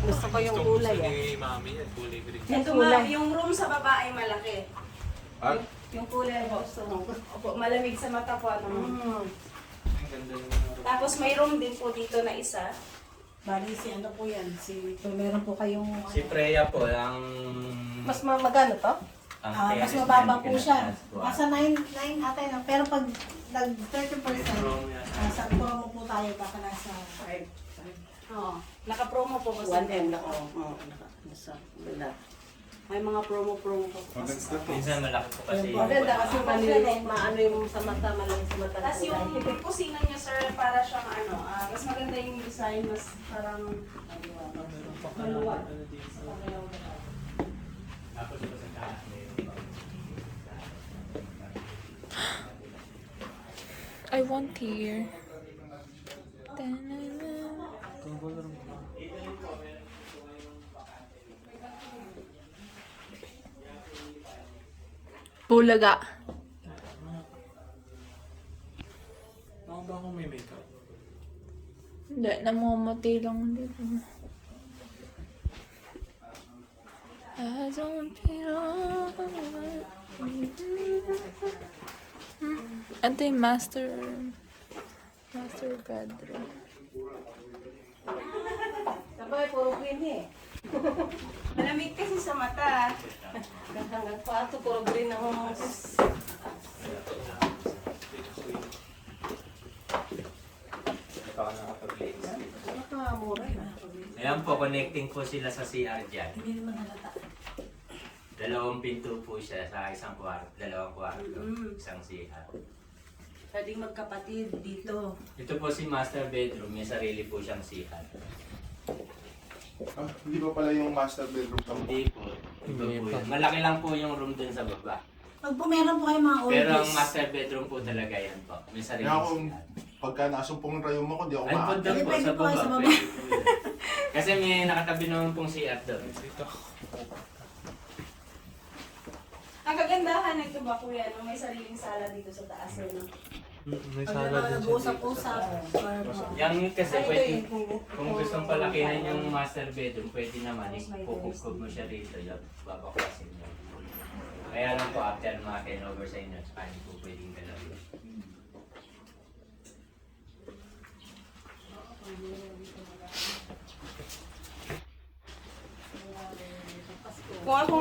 Gusto ko yung kulay Gusto ni Mami yan, kulay green. Ito nga, yung room sa baba ay malaki. At? Yung kulay ko gusto mo. Opo, malamig sa mata po. Ano. Ang ganda ng Tapos may room din po dito na isa. Bali si ano po yan, kung meron po kayong... Si Freya po, ang... Mas magano to? ang Mas fairest mababa na po siya. pinataas po. Nasa 9 ata yun. Pero pag nag 30%, Promo yan. sa promo po tayo baka nasa 5. Oo. Naka-promo po kasi. 1M na ko. Nasa wala. May mga promo po. Minsan malaki po kasi. Maganda kasi maliliit, maano yung sa mata, maliliit sa mata. Tapos yung kusina niya, sir, para siyang ano, mas maganda yung design, mas parang maluwag. Tapos po sa taas, I want here. Bulaga. Ako ba akong may makeup? Hindi, namumati lang dito. I don't feel. Ito yung master bedroom. Sabay, puro green eh. Malamig kasi sa mata. Hanggang pa ito, puro green ang mga ito ako nakapag-lens. nakamura na. Ayan po, connecting po sila sa CR dyan. Hindi naman halata. Dalawang pinto po siya sa isang kwarto, dalawang kwarto, isang CR. Pwedeng magkapatid dito. Ito po si master bedroom, may sarili po siyang CR. Ah, hindi ba pala yung master bedroom ka mo? Hindi po, iba po yan. Malaki lang po yung room dun sa baba. Pag po meron po kayo mga oldies. Pero ang master bedroom po talaga yan po. May sarili Kaya ako, CR. pagka nasumpong rayon mo ko, di ako Ay, po maaari. doon po, Pwede sa po kayo baba. sa baba. Pwede po yun. Kasi may nakatabi naman pong CR doon. Ang kagandahan nito ba, kuya, no? May sariling sala dito sa taas. No? May Pag sala mga din siya nag-usap-usap. Yung kasi Ay, ito pwede, yung kung gustong palakihan yung master bedroom, pwede naman, ipupugpog mo siya rito, yung babaklasin mo. Kaya lang po, after mga 10 over sa inyo, tsaka hindi po pwedeng galawin. Kung ako